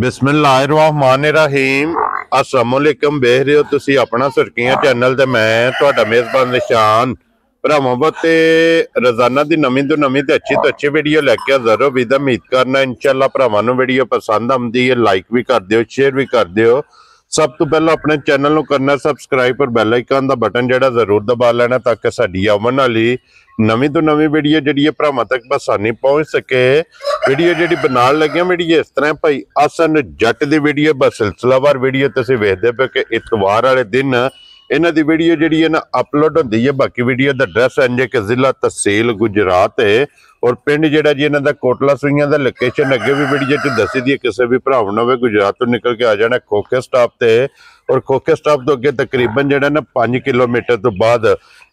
बिस्मिल्लाहिर्रहमानिर्रहीम अस्सलाम वालेकुम। देख रहे हो तुसी अपना सुर्खियां चैनल ते मैं तुहाडा मेजबान निशान भरावां ते रोजाना दी नवीं तो नवीं ते अच्छी वीडियो लैके हाज़र हो। विद उम्मीद करना इंशाअल्लाह भरावां नूं वीडियो पसंद आउंदी है, लाइक भी कर दिओ, शेयर भी कर दिओ। सब तो पहले अपने चैनल नूं करना सबसक्राइब और बैल आइकन दा बटन जेड़ा जरूर दबा लेना ताकि साडी आवन वाली नवीं तो नवीं वीडियो जिहड़ी है भरावां तक बसानी पहुंच सके। वीडियो जिहड़ी बनाउण लगे वीडियो इस तरह भाई आसन जट दी वीडियो बस सिलसिलावार वीडियो तुसीं वेखदे पे कि इतवार वाले दिन इन्हां दी वीडियो जिहड़ी है ना अपलोड होंदी है। बाकी वीडियो दा एड्रैस है कि जिला तहसील गुजरात है और पिंड जिहड़ा जी इन्हां दा कोटला सूइयां दा लोकेशन अगे भी वीडियो च दसी दी है। किसी भी भरावां नूं गुजरात तो निकल के आ जाना खोखे स्टॉप ते और खोखे स्टॉप तो अगे तकरीबन जिहड़ा ना 5 किलोमीटर तो बाद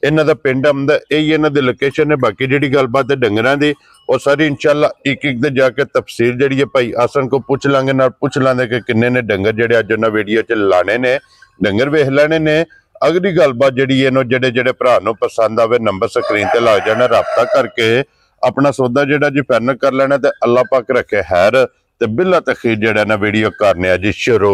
इन्हां दा पिंड आउंदा। यही इन्हां दी लोकेशन है। बाकी जिहड़ी गलबात है डंगरां दी और सारी इंशाअल्लाह एक एक दे जाके तफसील जिहड़ी है भाई आसन को पूछ लांगे नाल पूछ लांगे कि किन्ने ने डंगर जिहड़े अज उन्हां वीडियो च लाने ने डंगर वेख लेने ने। अगली गलबात जिहड़ी है जिहड़े जिहड़े भरा नूं पसंद आवे नंबर स्क्रीन ते लग जाना, राबता करके अपना सौदा जिहड़ा जी फाइनल कर लेना ते अल्लाह पाक रखे खैर ते बिला तखीर जिहड़ा ना वीडियो करने जी शुरू।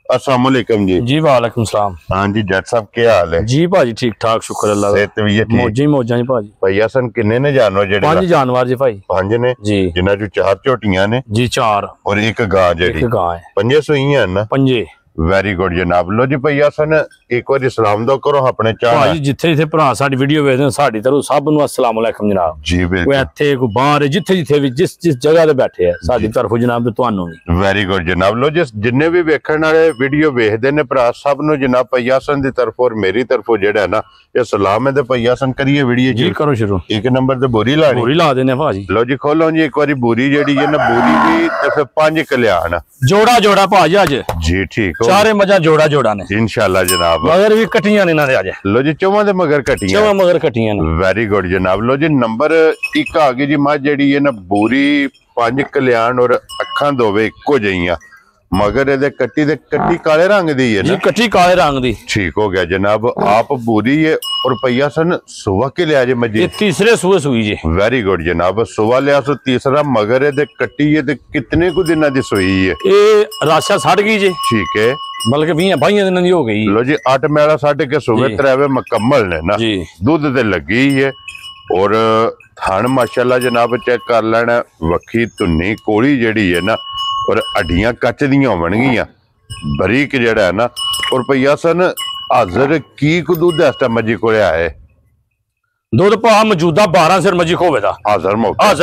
अस्सलाम वालेकुम जी। जी वालेकुम सलाम। हाँ जी जट साहब क्या हाल है जी भाजी ठीक ठाक शुक्र अल्लाह दा। सेहत भी है ठीक मौजी मौजा जी भाजी। भाई असन किन्ने ने जानवर जेडे 5 जानवर जी भाई। 5 ने जी जिन्हां चों 4 झोटियां ने जी 4 और एक गां जेडी एक गां है 5 सूइयां ना 5। वेरी गुड जनाब। लो जी भाई असन एक बार सलाम दो करो अपने चाह भाजी जिथे जिथे भरा साडी वीडियो वेखदे साडी तरफ सब नु अस्सलाम वालेकुम जनाब। जी बिल्कुल कोई इत्थे कोई बाहर जिथे जिथे भी जिस जिस जगह ते बैठे है साडी तरफ जनाब ते तुहानू भी वेरी गुड जनाब। लो जिस जिन्ने भी वेखण वाले वीडियो वेखदे ने भरा सब नु जनाब भाई असन दी तरफ और मेरी तरफों जेड़ा है ना ये सलाम है ते भाई असन करिए वीडियो जी करो शुरू। एक नंबर ते बोरी लानी बोरी ला देने भाजी। लो जी खोलो जी एक बारी बोरी जेडी है ना बोरी भी ते फिर 5 कल्याण जोड़ा जोड़ा भाजी आज जी ठीक हो चारे मजा जोड़ा जोड़ा ने इंशाल्लाह जनाब। मगर भी कटियां ने ना दे आज। लो जी चौवां दे मगर कटियां चौवां मगर कटियां ने। वेरी गुड जनाब। लो जी नंबर 1 आ गई जी मझ जेडी है ना बोरी 5 कल्याण और अखां दोवे इको जइयां मगर ए कट्टी काले रंग दी है ना जी कट्टी काले रंग दी। ठीक हो गया जनाब। आप बोरी है और पैया सन सुबह के लिया जे मजी ये तीसरे सुबह सुई जी। वेरी गुड जनाब। सुबह लिया सो तीसरा मगर है कट्टी है कितने को दिना दी सोई है ये राशा सड़ गई जी। ठीक है बल्कि 20 दिन की हो गई। लो जी 8 मैला साढ़े के सुबह 3 मुकम्मल ने ना जी दूध ते लगी है और थान माशाल्लाह जनाब चेक कर लेना वक्खी धुन्नी कोली जेड़ी है ना और हड्डियां कच दियां होवणगियां बरीक जेड़ा है ना और भैया सन हाजर की को दूध इस टाइम मजी को आए दूध पा मौजूदा 12 सिर मजी खोवे दा हाजर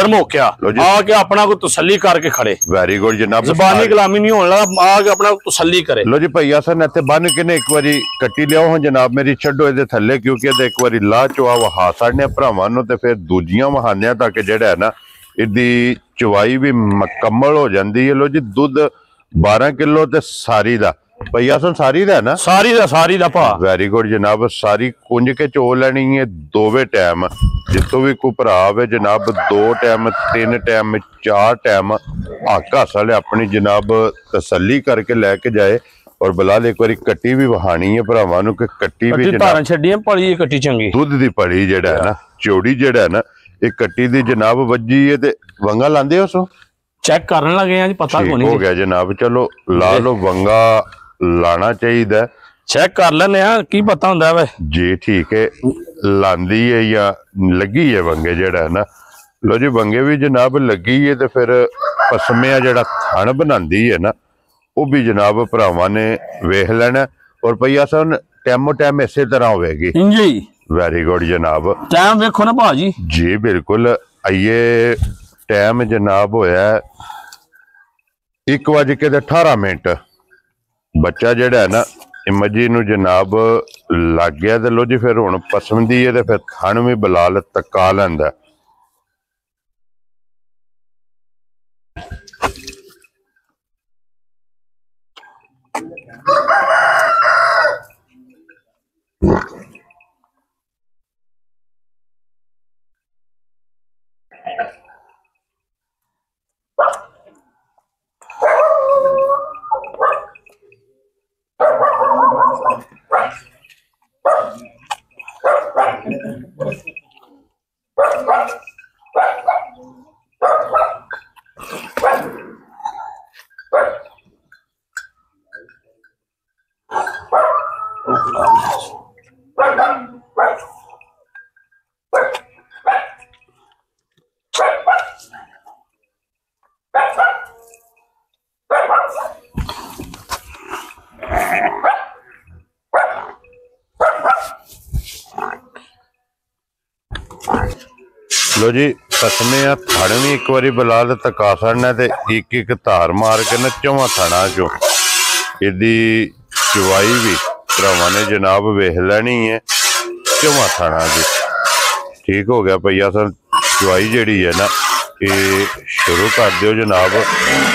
मौका आके अपना को तसल्ली करके खड़े। वेरी गुड जनाब। ज़बानी कलामी नहीं होने लगा आके अपना तसल्ली करे। लो जी भैया सन इत्थे बन के ने एक बारी कट्टी लियाओ हां जनाब मेरी छड्डो इहदे थल्ले क्योंकि इहदे एक बारी ला चुआ वहा साढ़े भरावां नूं ते फिर दूजियां वहाने ताकि जेड़ा है ना इहदी चवाई भी मुकम्मल हो जाती है। लो जी दुध 12 किलो ते सारी दा भैया सन सारी दा ना सारी दा पा। वेरी गुड जनाब। सारी कुंज के चो लेनी है दोवे टाइम जितों भी कोई भरा आवे जनाब 2 टाइम 3 टाइम 4 टाइम आका साले अपनी जनाब तसल्ली करके लेके जाए और बिलाल एक बारी कट्टी भी वहानी है भरावां नूं कि कट्टी भी धारां छड्डियां पली कट्टी चंगी दुध दी पली जेड़ा है ना चौड़ी जेड़ा है ना एक कट्टी दी जनाब वजी है ते वंगा लांदे हो सो चेक करने लगे हैं जी पता को नहीं हो गया जनाब। चलो ला लो वंगा लाना चाहिए चेक कर लेने हैं की पता हुंदा है जी ठीक है लांदी है या लगी है वंगे जेड़ा है ना। लो जी वंगे भी जनाब लगी है तो फिर पसमिया जेड़ा थन बनांदी है ना वो भी जनाब भरावां ने वेख लेना और भैया सन टाइमो टाइम इसे तरह होगी जी। वेरी गुड जनाब। टाइम देखो ना भाजी जी बिल्कुल आइए टाइम जनाब होया 1:18 बच्चा जेड़ा है ना मजी नूं जनाब लग गया तो लो जी फिर हुण पसंदी है तो फिर थन भी बिलाल तका लैंदा। लो जी कसमे आ थड़ भी एक बारी बुला ले तका छड़ना ते एक एक धार मार के ना चौवां थड़ा चो इदी चवाई भी भरावां ने जनाब वेख लैनी है चौवां थड़ा की। ठीक हो गया भैया सर चवाई जिहड़ी है ना ये शुरू कर दिओ जनाब,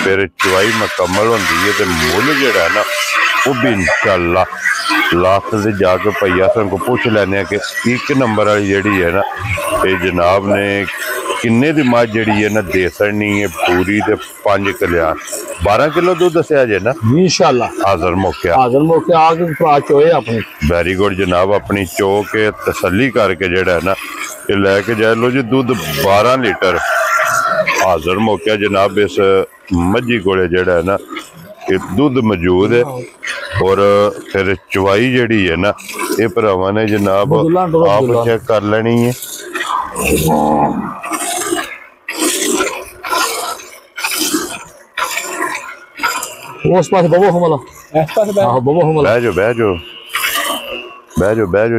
फिर चवाई मुकम्मल होंदी है तो मुल जिहड़ा है ना वो भी इंशाअल्लाह लास्ट से जाके भैया सन को पूछ लैने कि एक नंबर वाली जिहड़ी है ना ये जनाब ने किन्ने दी मझ जिहड़ी है ना दे सकनी है पूरी ते 5 कल्याण 12 किलो दूध दस्या जे ना इंशाअल्लाह हाजर मौके आके चोए अपनी। वेरी गुड जनाब, अपनी चो के तसल्ली करके जिहड़ा है ना ये लैके जाए। लो जी दूध 12 लीटर हाजर मौके जनाब इस मझी कोले जिहड़ा है ना ये दूध मौजूद है। और फिर चवाई जिहड़ी है ना ये भरावां ने जनाब आप चेक कर लेनी है। उस पास बबो हमला हां बबो हमला बह जाओ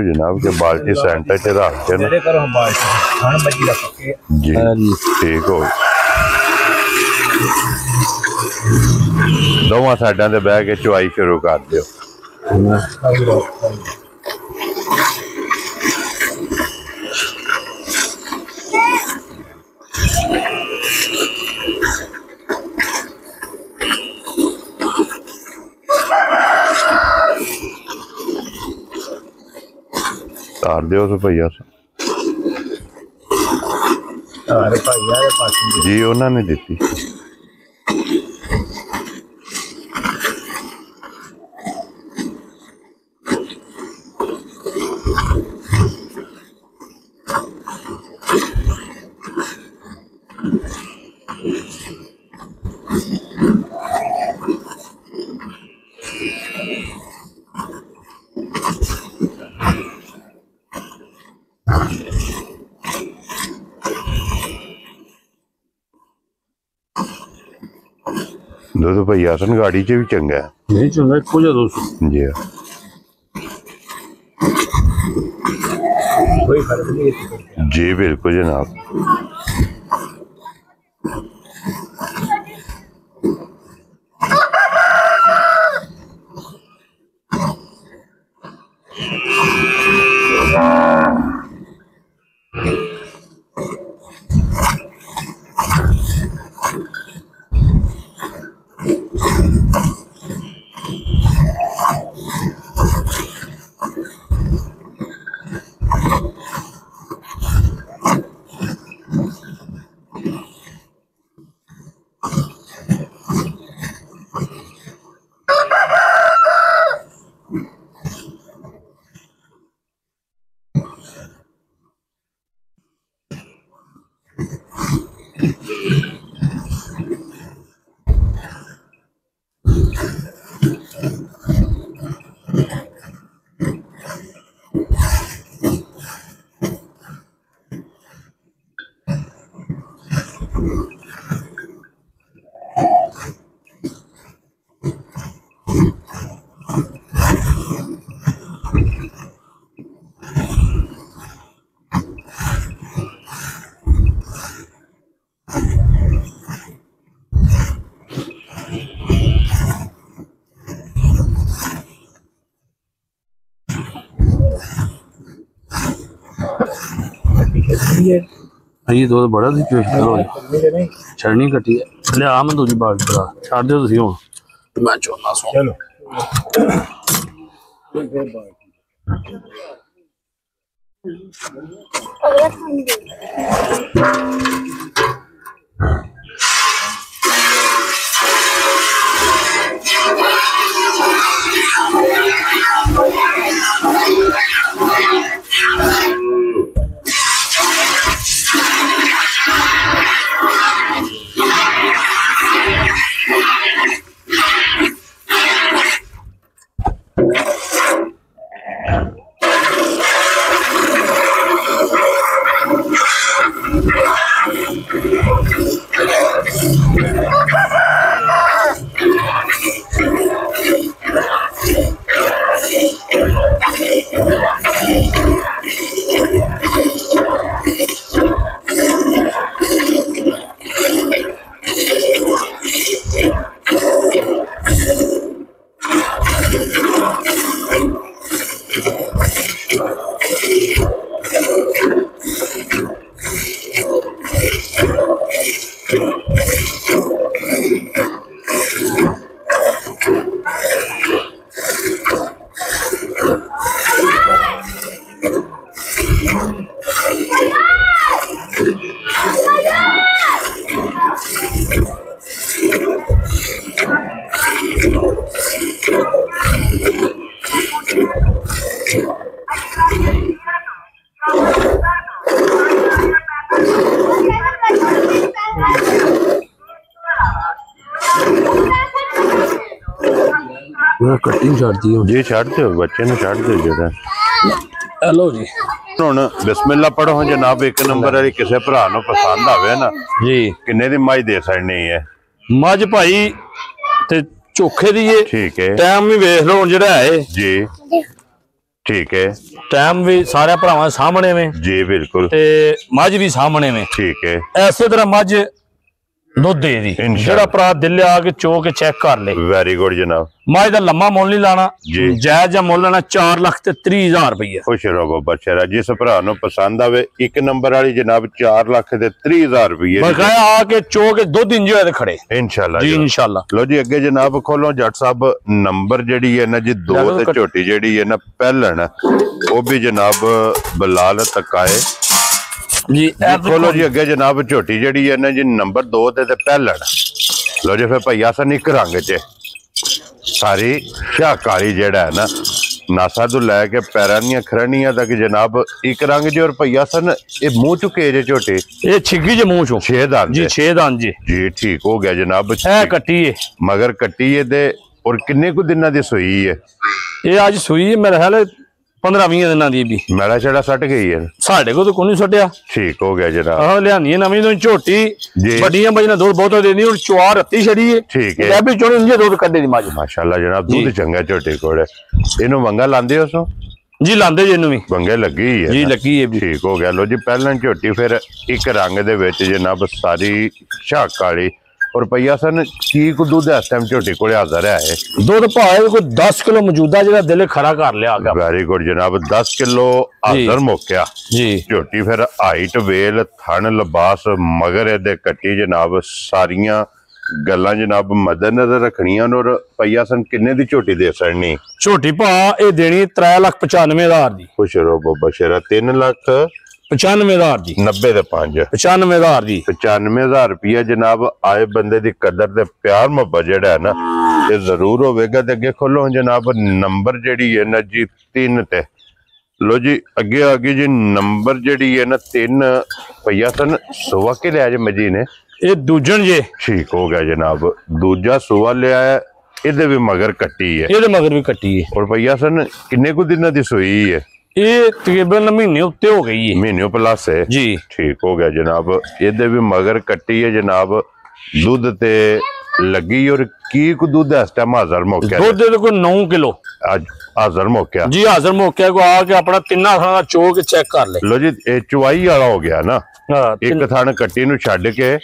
जनाब के बाल्टी सेंटर से रख के ना करो हम बाल्टी खाना बची रख जी ठीक हो। दोवां साइडां ते बह के चवाई शुरू कर दिओ। तार दिओ तो भैया जी उन्होंने दी। दूध भैया सन गाड़ी च भी चंगा है नहीं चंगा को जा दोस्त जी कोई फर्क नहीं जी बिल्कुल जनाब। ये दो बड़ा सी छड़नी कट्टी है ले आ मैं दूजी बाल्टी बड़ा छड़ दियो तुसी हुन मैं चोना सो चलो कटिंग छड़ दी जी छड़ दो बच्चे ने छड़ दो जरा हेलो जी ਹੁਣ ਬਿਸਮਿਲ੍ਲਾ ਪੜੋ ਜਨਾਬ ਇੱਕ ਨੰਬਰ ਵਾਲੀ ਕਿਸੇ ਭਰਾ ਨੂੰ ਪਸੰਦ ਆਵੇ ਨਾ ਜੀ ਕਿੰਨੇ ਦੀ ਮੱਝ ਦੇ ਸਕਣੀ ਹੈ ਮੱਝ ਭਾਈ ਤੇ ਚੋਖੇ ਦੀ ਏ ਠੀਕ ਹੈ ਟਾਈਮ ਵੀ ਵੇਖ ਲਓ ਜਿਹੜਾ ਹੈ ਜੀ ਠੀਕ ਹੈ ਟਾਈਮ ਵੀ ਸਾਰੇ ਭਰਾਵਾਂ ਸਾਹਮਣੇ ਵੇ ਜੀ ਬਿਲਕੁਲ ਤੇ ਮੱਝ ਵੀ ਸਾਹਮਣੇ ਵੇ ਠੀਕ ਹੈ ਐਸੇ ਤਰ੍ਹਾਂ ਮੱਝ ਦੁੱਧ ਦੇ ਦੀ ਜਿਹੜਾ ਭਰਾ ਦਿਲ ਆ ਕੇ ਚੋ ਕੇ ਚੈੱਕ ਕਰ ਲੇ ਵੈਰੀ ਗੁੱਡ ਜਨਾਬ ਮੱਝ ਦਾ ਲੰਮਾ ਮੁੱਲ ਨਹੀਂ ਲਾਣਾ ਜਾਇਜ਼ ਜਾਂ ਮੁੱਲ ਲੈਣਾ 4,30,000 ਰੁਪਏ ਖੁਸ਼ ਰਹੋ ਬੱਚਾ ਜਿਸ ਭਰਾ ਨੂੰ ਪਸੰਦ ਆਵੇ ਇੱਕ ਨੰਬਰ ਵਾਲੀ ਜਨਾਬ 4,30,000 ਰੁਪਏ ਬਕਾਇਆ ਆ ਕੇ ਚੋ ਕੇ ਦੁੱਧ ਇੰਜ ਹੋਏ ਤੇ ਖੜੇ ਇਨਸ਼ਾਅੱਲਾ ਜੀ ਇਨਸ਼ਾਅੱਲਾ ਲੋ ਜੀ ਅੱਗੇ ਜਨਾਬ ਖੋਲੋ ਜੱਟ ਸਾਹਿਬ ਨੰਬਰ ਜਿਹੜੀ ਹੈ ਨਾ ਜੀ 2 ਤੇ ਝੋਟੀ ਜਿਹੜੀ ਹੈ ਨਾ ਪਹਿਲਣ ਉਹ ਵੀ ਜਨਾਬ ਬਲਾਲ ਤਕਾਏ ਜੀ ਖੋਲੋ ਜੀ ਅੱਗੇ ਜਨਾਬ ਝੋਟੀ ਜਿਹੜੀ ਹੈ ਨਾ ਜੀ ਨੰਬਰ 2 ਤੇ ਪਹਿਲਣ ਲੋ ਜੀ ਫਿਰ ਭਈਆ ਸਨ ਇੱਕ ਰੰਗ 'ਚ ਸਾਰੀ ਸ਼ਾਕਾਰੀ ਜਿਹੜਾ ਹੈ ਨਾ ਨਾਸਾ ਤੋਂ ਲੈ ਕੇ ਪੈਰਾਂ ਦੀਆਂ ਖਰਣੀਆਂ ਤੱਕ ਜਨਾਬ ਇੱਕ ਰੰਗ ਜੀ ਔਰ ਭਈਆ ਸਨ ਇਹ ਮੂੰਹ ਚੁੱਕੇ ਜੇ ਝੋਟੇ ਇਹ ਛਿੱਗੀ ਜੇ ਮੂੰਹ ਚੋਂ 6 ਦੰਦ ਜੀ 6 ਦੰਦ ਜੀ ਠੀਕ ਹੋ ਗਿਆ ਜਨਾਬ ਇਹ ਕੱਟੀ ਏ ਮਗਰ ਕੱਟੀ ਏ ਤੇ ਔਰ ਕਿੰਨੇ ਕੁ ਦਿਨਾਂ ਦੀ ਸੂਈ ਹੈ ਇਹ ਅੱਜ ਸੂਈ ਮੇਰੇ ਖਿਆਲ 15-20 ਦਿਨਾਂ ਦੀ ਵੀ ਮੈਲਾ ਛੜਾ ਸੱਟ ਗਈ ਹੈ ਸਾਡੇ ਕੋਲ ਤਾਂ ਕੋਈ ਨਹੀਂ ਛੱਡਿਆ ਠੀਕ ਹੋ ਗਿਆ ਜਨਾਬ ਆਹ ਲਿਆਨੀ ਨਵੀਂ ਤੋਂ ਝੋਟੀ ਵੱਡੀਆਂ ਬਜਣਾ ਦੁੱਧ ਬਹੁਤ ਦੇਣੀ ਹੁਣ ਚੁਆਰ ਰੱਤੀ ਛੜੀ ਏ ਠੀਕ ਹੈ ਇਹ ਵੀ ਚੋਣ ਇੰਜੇ ਦੁੱਧ ਕੱਢੇ ਦੀ ਮੱਝ ਮਾਸ਼ਾਅੱਲਾ ਜਨਾਬ ਦੁੱਧ ਚੰਗਾ ਝੋਟੀ ਕੋਲ ਇਹਨੂੰ ਵੰਗਾ ਲਾਂਦੇ ਹੋ ਸੋ ਜੀ ਲਾਂਦੇ ਜੀ ਇਹਨੂੰ ਵੀ ਵੰਗੇ ਲੱਗੀ ਹੈ ਜੀ ਲੱਗੀ ਹੈ ਠੀਕ ਹੋ ਗਿਆ ਲੋ ਜੀ ਪਹਿਲਾਂ ਝੋਟੀ ਫਿਰ ਇੱਕ ਰੰਗ ਦੇ ਵਿੱਚ ਜਨਾਬ ਸਾਰੀ ਸ਼ਾਕ ਕਾਲੀ और भैया सन की को दूध इस टाइम झोटी को हाजिर है दूध भावे कोई 10 किलो मौजूदा जेड़ा दिल खड़ा कर लिया गया वेरी गुड जनाब 10 किलो हाजिर मुक्या जी झोटी फिर हाइट वेल थन लिबास मगर ए कट्टी जनाब सारियां गल्लां जनाब मद्देनजर रखनियां और भैया सन किन्ने दी झोटी दे सकनी झोटी भा ए देनी 3,95,000 दी खुश रहो बाबा शेरा 3,95,000 दी 90 ਦੇ 5 95,000 ਦੀ 95,000 ਰੁਪਏ ਜਨਾਬ ਆਏ ਬੰਦੇ ਦੀ ਕਦਰ ਤੇ ਪਿਆਰ ਮੁਹੱਬਤ ਜਿਹੜਾ ਹੈ ਨਾ ਇਹ ਜ਼ਰੂਰ ਹੋਵੇਗਾ ਤੇ ਅੱਗੇ ਖੋਲੋ ਜਨਾਬ ਨੰਬਰ ਜਿਹੜੀ ਹੈ ਨਾ ਜੀ 3 ਤੇ ਲੋ ਜੀ ਅੱਗੇ ਆ ਗਈ ਜੀ ਨੰਬਰ ਜਿਹੜੀ ਹੈ ਨਾ 3 ਭਈਆ ਸਨ ਸੋਵਾ ਕੇ ਲਿਆ ਜੇ ਮਜੀ ਨੇ ਇਹ ਦੂਜਣ ਜੇ ਠੀਕ ਹੋ ਗਿਆ ਜਨਾਬ ਦੂਜਾ ਸੋਵਾ ਲਿਆ ਹੈ ਇਹਦੇ ਵੀ ਮਗਰ ਕੱਟੀ ਹੈ ਇਹਦੇ ਮਗਰ ਵੀ ਕੱਟੀ ਹੈ ਔਰ ਭਈਆ ਸਨ ਕਿੰਨੇ ਕੁ ਦਿਨਾਂ ਦੀ ਸੋਈ ਹੈ ਇਹ ਤਕਰੀਬਨ ਮਹੀਨੇ ਉੱਤੇ ਹੋ ਗਈ ਹੈ ਮਹੀਨੇ ਪਲੱਸ ਹੈ ਜੀ ਠੀਕ ਹੋ ਗਿਆ ਜਨਾਬ ਇਹਦੇ ਵੀ ਮਗਰ ਕੱਟੀ ਹੈ ਜਨਾਬ ਦੁੱਧ ਤੇ ਲੱਗੀ ਔਰ ਕੀ ਕੁ ਦੁੱਧ ਇਸ ਟਾਈਮ ਹਾਜ਼ਰ ਮੌਕਿਆ ਦੁੱਧ ਦੇ ਕੋਈ 9 ਕਿਲੋ ਅੱਜ ਹਾਜ਼ਰ ਮੌਕਿਆ ਜੀ ਹਾਜ਼ਰ ਮੌਕਿਆ ਕੋ ਆ ਕੇ ਆਪਣਾ ਤਿੰਨਾਂ ਥਾਂ ਦਾ ਚੋ ਕੇ ਚੈੱਕ ਕਰ ਲੈ ਲੋ ਜੀ ਇਹ ਚੁਆਈ ਵਾਲਾ ਹੋ ਗਿਆ ਨਾ ਇੱਕ ਥਣ ਕੱਟੀ ਨੂੰ ਛੱਡ ਕੇ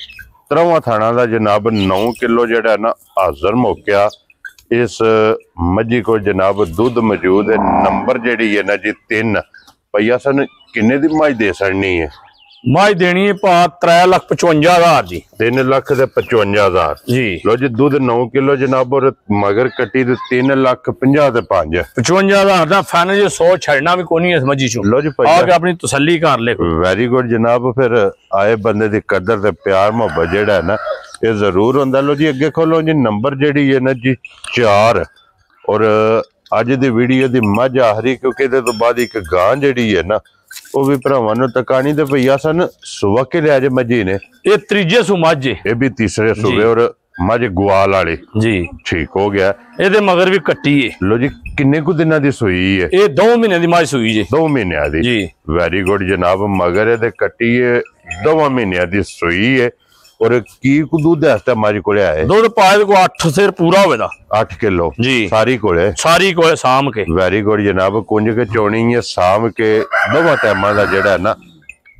ਤਰਵਾਂ ਥਾਣਾ ਦਾ ਜਨਾਬ 9 ਕਿਲੋ ਜਿਹੜਾ ਨਾ ਹਾਜ਼ਰ ਮੌਕਿਆ इस मजी को जनाब दूध मौजूद है नंबर जेडी है ना जी 3 भैया सन किन्ने दी मज दे सकनी है मज देनी है पा 3,55,000 जी 3,55,000 जी लो जी दूध 9 किलो जनाब और मगर कटी ते 3,50,000 ते 5 55,000 दा फाइनल जो 100 छड़ना भी कोनी है इस मजी चो लो जी आके अपनी तसल्ली कर ले वेरी गुड जनाब फिर आए बंदे दी कदर ते प्यार मोहब्बत जेड़ा है ना ये जरूर होंदा लो जी अगे खोलो जी नंबर जेडी है ना जी 4 और अज दी वीडियो दी मझ आखरी क्योंकि इहदे तो बाद एक गां जेडी है ना वो भी भरावां नूं तकानी ते भैया सन सुबह के लिया जे मजी ने ये तीजे सू मझ ये भी तीसरे सूबे और मझ ग्वाल वाली जी ठीक हो गया ਇਹਦੇ ਮਗਰ ਵੀ ਕੱਟੀ ਹੈ लो जी किन्ने कुछ दिनों दी सूई है ਇਹ 2 ਮਹੀਨੇ ਦੀ ਮੱਝ ਸੂਈ ਜੀ 2 ਮਹੀਨਿਆਂ ਦੀ जी वेरी गुड जनाब मगर ਇਹਦੇ ਕੱਟੀ ਹੈ 2 ਮਹੀਨਿਆਂ ਦੀ ਸੂਈ ਹੈ और की को दूध इस टाइम मज को है दूध पाए को 8 सेर पूरा होवेदा 8 किलो जी सारी कोले साम के वेरी गुड जनाब कुंज के चोनी है साम के दोवां टाइमां दा जेड़ा ना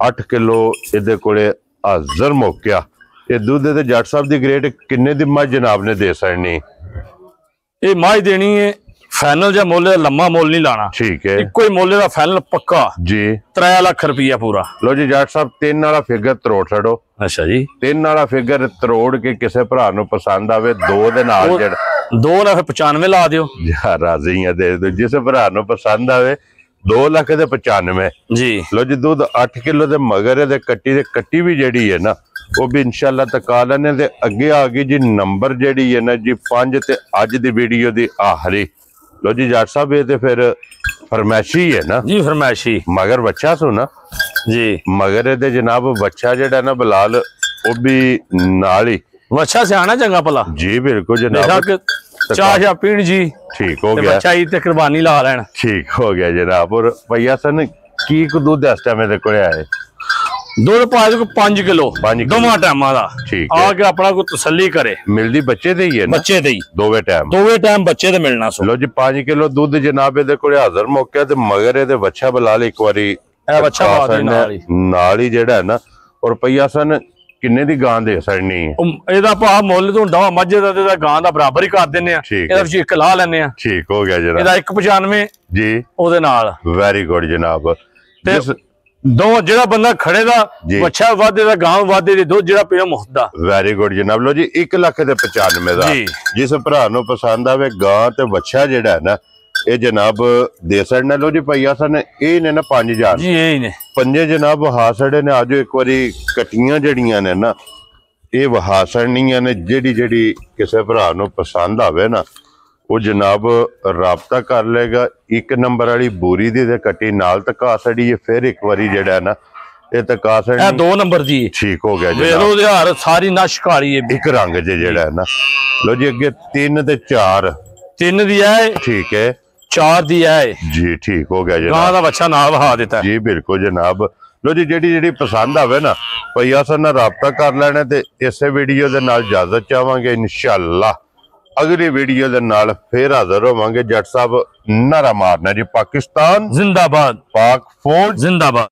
8 किलो इहदे कोले हाज़र मौकिया ये दूध दे जट साहब दी ग्रेड किन्ने दी मज जनाब ने दे सकनी ये मज देनी है फाइनल जा मोले लम्मा मोल नहीं लाना ठीक है इको ही मोले दा फाइनल पक्का जी 3 लाख रुपया पूरा लो जी जट साहब 3 वाला फिगर तरोड़ छड़ो अच्छा जी 3 वाला फिगर तरोड़ के किसी भरा नूं पसंद आवे 2 दे नाल जेड़ा 2 ना फिर 95 ला दियो यार राजी है दे दो जिस भरा नूं पसंद आवे 2 लाख दे 95 जी लो जी दूध 8 किलो दे मगर दे कट्टी भी जेड़ी है ना ਉਹ ਵੀ ਇਨਸ਼ਾਅੱਲਾ ਤਕਾ ਲੈਣੇ ਤੇ ਅੱਗੇ ਆ ਗਈ ਜੀ ਨੰਬਰ ਜਿਹੜੀ ਹੈ ਨਾ ਜੀ 5 ਤੇ ਅੱਜ ਦੀ ਵੀਡੀਓ ਦੀ ਆਖਰੀ। ਲੋ ਜੀ ਜੱਟ ਸਾਹਿਬ ਇਹ ਤੇ ਫਿਰ ਫਰਮੈਸ਼ੀ ਹੈ ਨਾ ਜੀ, ਫਰਮੈਸ਼ੀ ਮਗਰ ਬੱਚਾ ਸੁਣਾ ਜੀ, ਮਗਰ ਇਹਦੇ ਜਨਾਬ ਬੱਚਾ ਜਿਹੜਾ ਨਾ ਬਲਾਲ ਉਹ ਵੀ ਨਾਲ ਹੀ ਬੱਚਾ ਸਿਆਣਾ ਚੰਗਾ ਭਲਾ ਜੀ ਬਿਲकुल ਦੇਖਾ ਜਨਾਬ ਕਿ ਚਾਹ ਪੀਣ ਜੀ ਠੀਕ ਹੋ ਤੇ ਗਿਆ, ਬੱਚਾ ਹੀ ਤੇ ਕੁਰਬਾਨੀ ਲਾ ਲੈਣ। ਠੀਕ ਹੋ ਗਿਆ ਜਨਾਬ। ਔਰ ਭਈਆ ਸਨ ਕੀ ਕੁ ਦੁੱਧ ਇਸ ਟਾਈਮ ਇਹਦੇ ਕੋਲ ਆਏ? ਦੁੱਧ ਪਾ ਦੇ 5 ਕਿਲੋ 5 ਕਿਲੋ। ਦੋਵਾਂ ਟਾਈਮਾਂ ਦਾ ਠੀਕ ਆ ਹੈ। ਕੇ ਆਪਣਾ ਕੋਈ ਤਸੱਲੀ ਕਰੇ। ਮਿਲਦੀ ਬੱਚੇ ਤੇ ਹੀ ਹੈ ਨਾ ਬੱਚੇ ਦੇ ਹੀ ਦੋਵੇਂ ਟਾਈਮ? ਦੋਵੇਂ ਟਾਈਮ ਬੱਚੇ ਤੇ ਮਿਲਣਾ ਸੋ। ਲੋ ਜੀ 5 ਕਿਲੋ ਦੁੱਧ ਜਨਾਬ ਇਹਦੇ ਕੋਲ ਹਾਜ਼ਰ ਮੌਕੇ ਤੇ ਮਗਰ ਇਹਦੇ ਬੱਚਾ ਬਲਾਲ ਇੱਕ ਵਾਰੀ ਇਹ ਬੱਚਾ ਪਾ ਦੇ ਨਾਲ ਹੀ ਜਿਹੜਾ ਹੈ ਨਾ। ਔਰ ਭਈਆ ਸਨ ਕਿੰਨੇ ਦੀ ਗਾਂ ਦੇ ਸੜਨੀ ਹੈ? ਇਹਦਾ ਭਾ ਮੁੱਲ ਤੋਂ ਹੁੰਦਾ ਮੱਝ ਦਾ ਤੇ ਗਾਂ ਦਾ ਬਰਾਬਰ ਹੀ ਕਰ ਦਿੰਨੇ ਆ। ਠੀਕ ਇਹਦਾ ਵਿੱਚ ਇੱਕ ਲਾ ਲੈਨੇ ਆ। ਠੀਕ ਹੋ ਗਿਆ ਜਨਾਬ। ਇਹਦਾ 195 ਜੀ ਉਹਦੇ ਨਾਲ ਵੈਰੀ ਗੁੱਡ ਜਨਾਬ। ਤੇ ਦੋ ਜਿਹੜਾ ਬੰਦਾ ਖੜੇ ਦਾ ਜੀ। ਬੱਚਾ ਵਾਧੇ ਦਾ ਗਾਂ ਵਾਧੇ ਦੀ ਦੁੱਧ ਜਿਹੜਾ ਪੀਣਾ ਮੁਫਤ ਦਾ। ਵੈਰੀ ਗੁੱਡ ਜਨਾਬ। ਲੋ ਜੀ 1,95,000 ਦਾ ਜੀ। ਜਿਸ ਭਰਾ ਨੂੰ ਪਸੰਦ ਆਵੇ ਗਾਂ ਤੇ ਬੱਚਾ ਜਿਹੜਾ ਹੈ ਨਾ ਇਹ ਜਨਾਬ ਦੇ ਸੜਨਾ। ਲੋ ਜੀ ਭਈਆ ਸਨ ਇਹ ਨੇ ਨਾ 5000 ਜੀ ਇਹ ਹੀ ਨੇ ਪੰਜੇ ਜਨਾਬ ਵਹਾ ਸੜੇ ਨੇ। ਆਜੋ ਇੱਕ ਵਾਰੀ ਕਟੀਆਂ ਜਿਹੜੀਆਂ ਨੇ ਨਾ ਇਹ ਵਹਾ ਸੜਨੀਆਂ ਨੇ। ਜਿਹੜੀ ਕਿਸੇ ਭਰਾ ਨੂੰ ਪਸੰਦ ਆਵੇ ਨਾ ਉਹ ਜਨਾਬ ਰਾਬਤਾ ਕਰ ਲੇਗਾ। 1 ਨੰਬਰ ਵਾਲੀ ਬੂਰੀ ਦੀ ਤੇ ਕੱਟੀ ਨਾਲ ਤਕਾ ਸੜੀ ਹੈ। ਫਿਰ ਇੱਕ ਵਾਰੀ ਜਿਹੜਾ ਨਾ ਇਹ ਤਕਾ ਇਹ ਸੜੀ 2 ਨੰਬਰ ਦੀ ਠੀਕ ਹੋ ਗਿਆ ਵੇਰੋ ਜਨਾਬ। ਦੇ ਹਾਰ ਸਾਰੀ ਨਸ਼ ਕਾਲੀ ਹੈ। ਇੱਕ ਰੰਗ ਜਿਹੜਾ ਹੈ ਨਾ। ਲੋ ਜੀ ਅੱਗੇ 3 ਤੇ 4 3 ਦੀ ਹੈ, ਠੀਕ ਹੈ 4 ਦੀ ਹੈ ਜੀ। ਠੀਕ ਹੋ ਗਿਆ ਗਾਂ ਜਨਾਬ ਦਾ ਬੱਚਾ ਨਾਲ ਵਹਾ ਦਿੱਤਾ। ਜੀ ਬਿਲकुल ਜਨਾਬ। ਲੋ ਜੀ ਜਿਹੜੀ ਪਸੰਦ ਆਵੇ ਨਾ ਭਈਆ ਸਰ ਨਾਲ ਰਾਬਤਾ ਕਰ ਲੈਣਾ ਤੇ ਇਸੇ ਵੀਡੀਓ ਦੇ ਨਾਲ ਇਜਾਜ਼ਤ ਚਾਹਾਂਗੇ। ਇਨਸ਼ਾਅੱਲਾ ਅਗਲੀ ਵੀਡੀਓ ਦੇ ਨਾਲ ਫੇਰ ਹਾਜ਼ਰ ਹੋਵਾਂਗੇ। ਜੱਟ ਸਾਹਿਬ ਨਾਰਾ ਮਾਰਨਾ ਜੀ ਪਾਕਿਸਤਾਨ ਜ਼ਿੰਦਾਬਾਦ, ਪਾਕ ਫੌਜ ਜ਼ਿੰਦਾਬਾਦ।